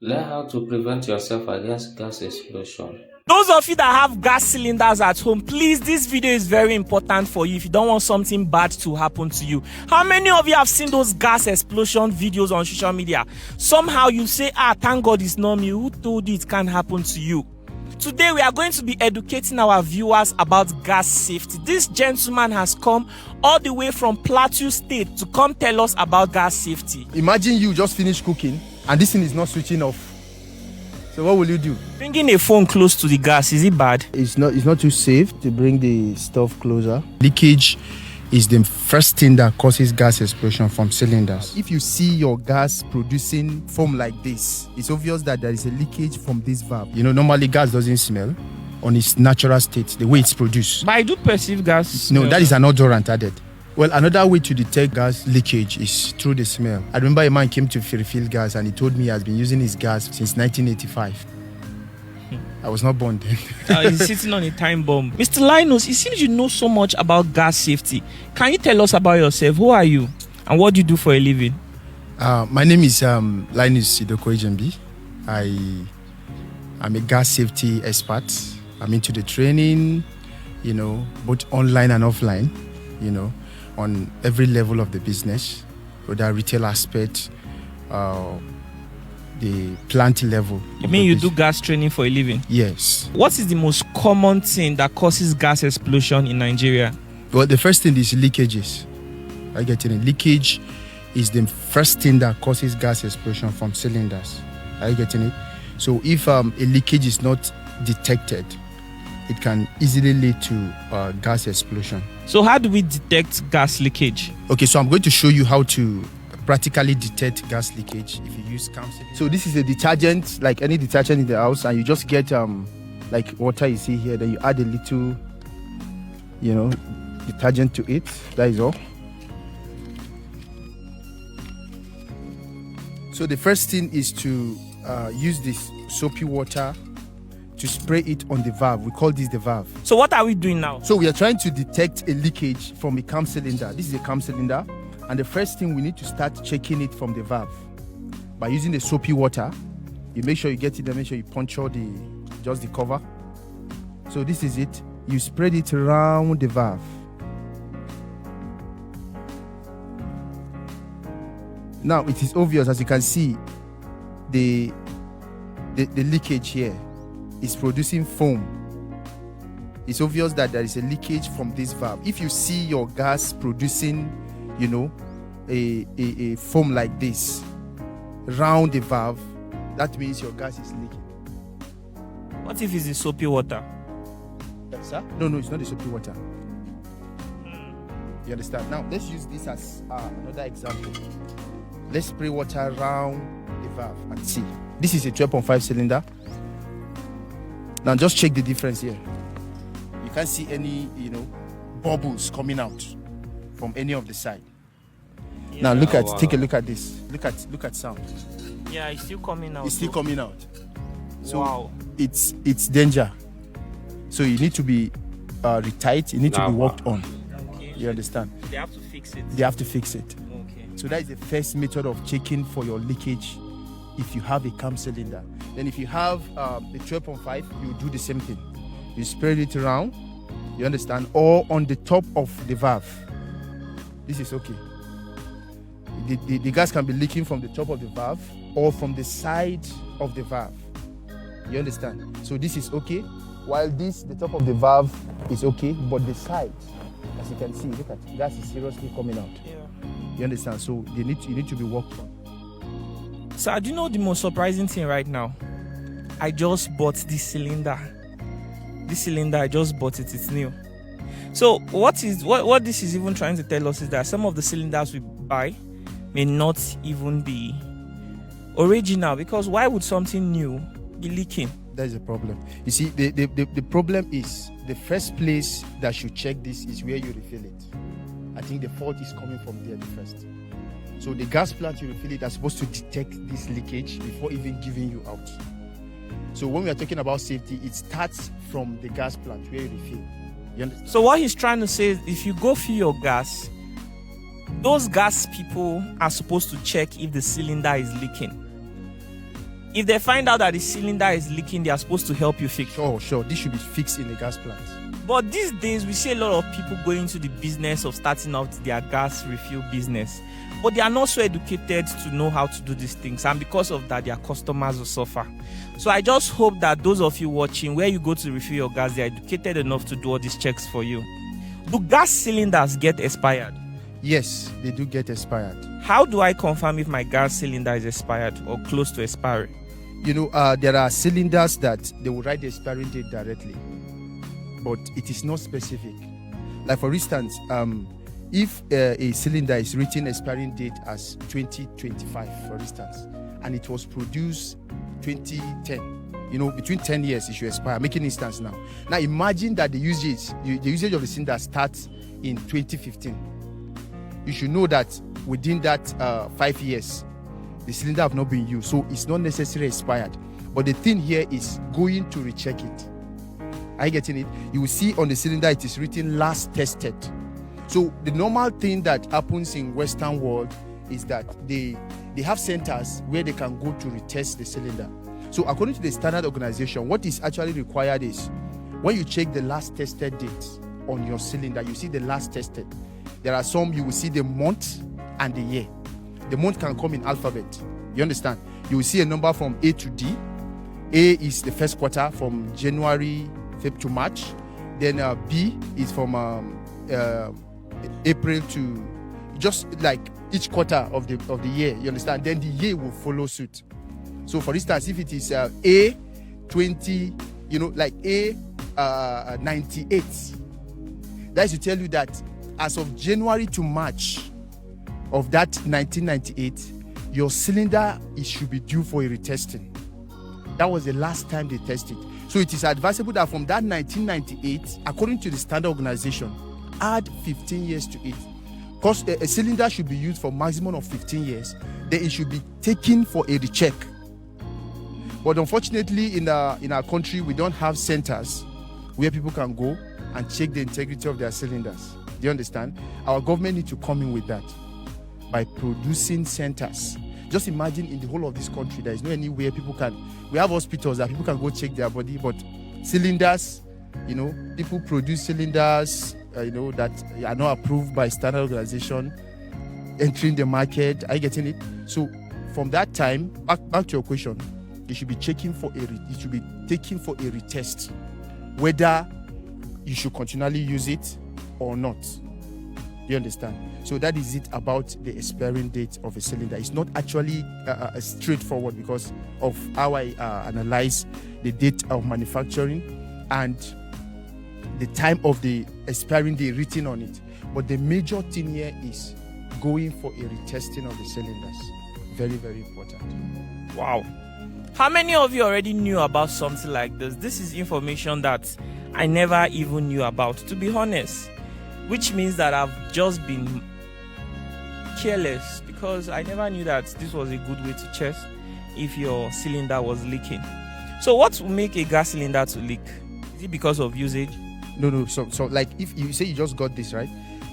Learn how to prevent yourself against gas explosion. Those of you that have gas cylinders at home, please, this video is very important for you if you don't want something bad to happen to you. How many of you have seen those gas explosion videos on social media? Somehow you say, thank God it's not me. Who told you it can't happen to you? Today we are going to be educating our viewers about gas safety. This gentleman has come all the way from Plateau State to come tell us about gas safety. Imagine you just finished cooking and this thing is not switching off. So what will you do? Bringing a phone close to the gas, is it bad? It's not too safe to bring the stuff closer. Leakage is the first thing that causes gas explosion from cylinders. If you see your gas producing foam like this, it's obvious that there is a leakage from this valve. You know, normally gas doesn't smell on its natural state, the way it's produced. But I do perceive gas. No, that is an odorant added. Well, another way to detect gas leakage is through the smell. I remember a man came to refill gas and he told me he has been using his gas since 1985. I was not born then. He's sitting on a time bomb. Mr. Linus, it seems you know so much about gas safety. Can you tell us about yourself? Who are you? And what do you do for a living? My name is Linus Sidoko Ejembi. I'm a gas safety expert. I'm into the training, both online and offline, on every level of the business, whether retail aspect, the plant level. You mean you do gas training for a living? Yes. What is the most common thing that causes gas explosion in Nigeria? Well, the first thing is leakages. I get it. Leakage is the first thing that causes gas explosion from cylinders. Are you getting it? So if a leakage is not detected, it can easily lead to gas explosion. So how do we detect gas leakage? Okay, so I'm going to show you how to practically detect gas leakage if you use CAM cylinder. So this is a detergent, like any detergent in the house, and you just get like water you see here, then you add a little, detergent to it. That is all. So the first thing is to use this soapy water to spray it on the valve. We call this the valve. So what are we doing now? So we are trying to detect a leakage from a CAM cylinder. This is a CAM cylinder. And the first thing, we need to start checking it from the valve. By using the soapy water, you make sure you get it there, make sure you puncture just the cover. So this is it. You spread it around the valve. Now it is obvious, as you can see, the leakage here is producing foam. It's obvious that there is a leakage from this valve. If you see your gas producing, a foam like this round the valve, that means your gas is leaking. What if it's the soapy water? Yes, sir? No, it's not the soapy water. You understand? Now let's use this as another example. Let's spray water around the valve and see. This is a 12.5 cylinder. Now just check the difference here. You can't see any, bubbles coming out from any of the side. Yeah. Now take a look at this. Look at sound. Yeah, it's still coming out. It's still coming out. So wow. It's danger. So you need to be retight. You need to be worked on. Okay. You understand? They have to fix it. They have to fix it. Okay. So that is the first method of checking for your leakage if you have a CAM cylinder. Then if you have the 12.5, you do the same thing. You spread it around, you understand, or on the top of the valve. This is okay. The gas can be leaking from the top of the valve or from the side of the valve. You understand? So this is okay. While the top of the valve is okay, but the side, as you can see, look at gas is seriously coming out. Yeah. You understand? So you need to be worked on. So do you know the most surprising thing right now? I just bought this cylinder. This cylinder, I just bought it. It's new. So what this is even trying to tell us is that some of the cylinders we buy may not even be original, because why would something new be leaking? That is a problem. You see, the problem is the first place that should check this is where you refill it. I think the fault is coming from there first. So the gas plant you refill it are supposed to detect this leakage before even giving you out. So when we are talking about safety, it starts from the gas plant where you refill. You understand? So what he's trying to say is, if you go fill your gas, those gas people are supposed to check if the cylinder is leaking. If they find out that the cylinder is leaking, they are supposed to help you fix it. Sure. This should be fixed in a gas plant. But these days, we see a lot of people going into the business of starting out their gas refill business. But they are not so educated to know how to do these things. And because of that, their customers will suffer. So I just hope that those of you watching, where you go to refill your gas, they are educated enough to do all these checks for you. Do gas cylinders get expired? Yes, they do get expired. How do I confirm if my gas cylinder is expired or close to expiry? There are cylinders that they will write the expiry date directly, but it is not specific. Like for instance, if a cylinder is written expiring date as 2025, for instance, and it was produced 2010, between 10 years it should expire. Making instance now. Now imagine that the usage of the cylinder starts in 2015. You should know that within that 5 years, the cylinder have not been used, so it's not necessarily expired. But the thing here is going to recheck it. Are you getting it? You will see on the cylinder it is written last tested. So the normal thing that happens in Western world is that they have centers where they can go to retest the cylinder. So according to the standard organization, what is actually required is when you check the last tested date on your cylinder, you see the last tested. There are some you will see the month and the year. The month can come in alphabet. You understand? You will see a number from A to D. A is the first quarter from January, Feb to March. Then B is from April to just like each quarter of the year. You understand? Then the year will follow suit. So for instance, if it is A 20, like A 98, that is to tell you that as of January to March of that 1998, your cylinder should be due for a retesting. That was the last time they tested. So it is advisable that from that 1998, according to the standard organization, add 15 years to it. Because a cylinder should be used for maximum of 15 years, then it should be taken for a recheck. But unfortunately, in our country, we don't have centers where people can go and check the integrity of their cylinders. Do you understand? Our government needs to come in with that by producing centers. Just imagine in the whole of this country, there is no anywhere people can. We have hospitals that people can go check their body, but cylinders, people produce cylinders, that are not approved by standard organization, entering the market. Are you getting it? So from that time, back to your question, you should be taken for a retest, whether you should continually use it or not. Do you understand? So that is it about the expiring date of a cylinder. It's not actually straightforward because of how I analyze the date of manufacturing and the time of the expiring date written on it. But the major thing here is going for a retesting of the cylinders. Very, very important. Wow. How many of you already knew about something like this? This is information that I never even knew about, to be honest. Which means that I've just been careless because I never knew that this was a good way to check if your cylinder was leaking. So what will make a gas cylinder to leak? Is it because of usage? No. So like if you say you just got this, right?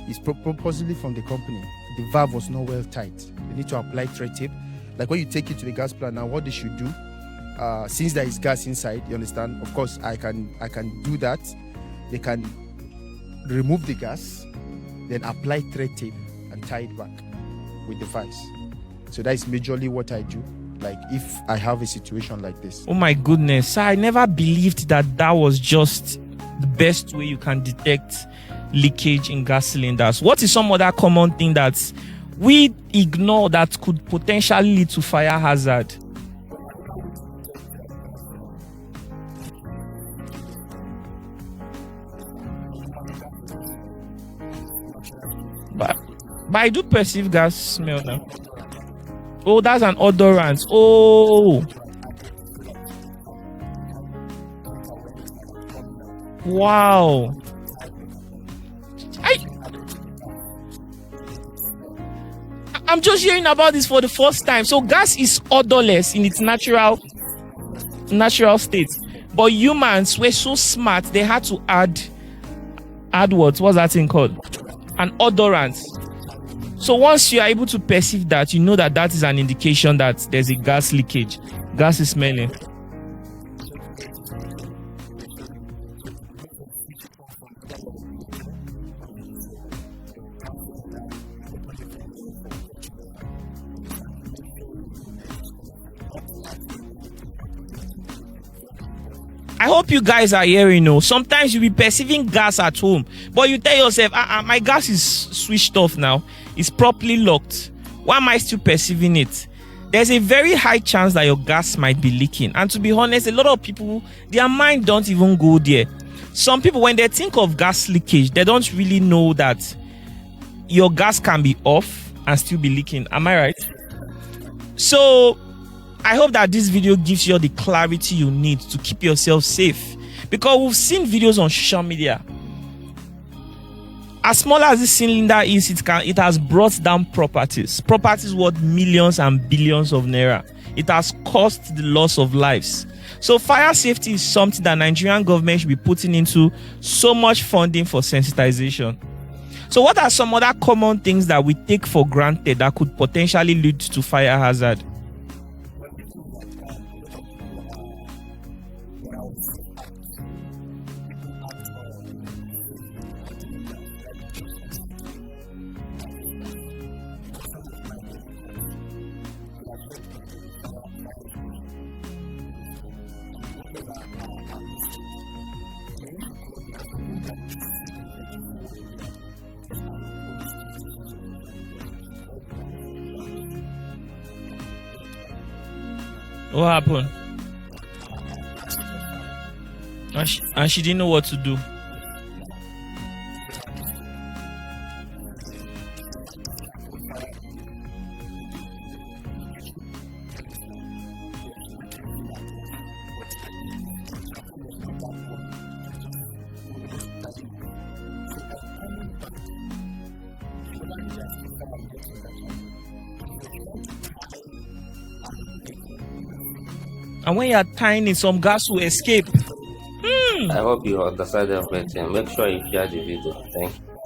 It's possibly from the company. The valve was not well tight. You need to apply thread tape. Like when you take it to the gas plant now, what they should do, since there is gas inside, you understand? Of course, I can do that. They can remove the gas, then apply thread tape and tie it back with the vice. So that is majorly what I do, like if I have a situation like this. Oh my goodness, I never believed that was just the best way you can detect leakage in gas cylinders. What is some other common thing that we ignore that could potentially lead to fire hazard? But I do perceive gas smell now. Oh, that's an odorant. Oh. Wow. I'm just hearing about this for the first time. So gas is odorless in its natural state. But humans were so smart, they had to add what's that thing called? An odorant. So once you are able to perceive that, you know that is an indication that there's a gas leakage. Gas is smelling. I hope you guys are hearing. Sometimes you'll be perceiving gas at home, but you tell yourself, my gas is switched off now. It's properly locked. Why am I still perceiving it? There's a very high chance that your gas might be leaking. And to be honest, a lot of people, their mind don't even go there. Some people, when they think of gas leakage, they don't really know that your gas can be off and still be leaking. Am I right? So I hope that this video gives you all the clarity you need to keep yourself safe, because we've seen videos on social media. As small as this cylinder is, it has brought down properties worth millions and billions of naira. It has caused the loss of lives. So fire safety is something that Nigerian government should be putting into so much funding for sensitization. So what are some other common things that we take for granted that could potentially lead to fire hazard? What happened? And she didn't know what to do. And when you're tying it, some gas will escape. I hope you understand everything. Make sure you share the video. Thank you.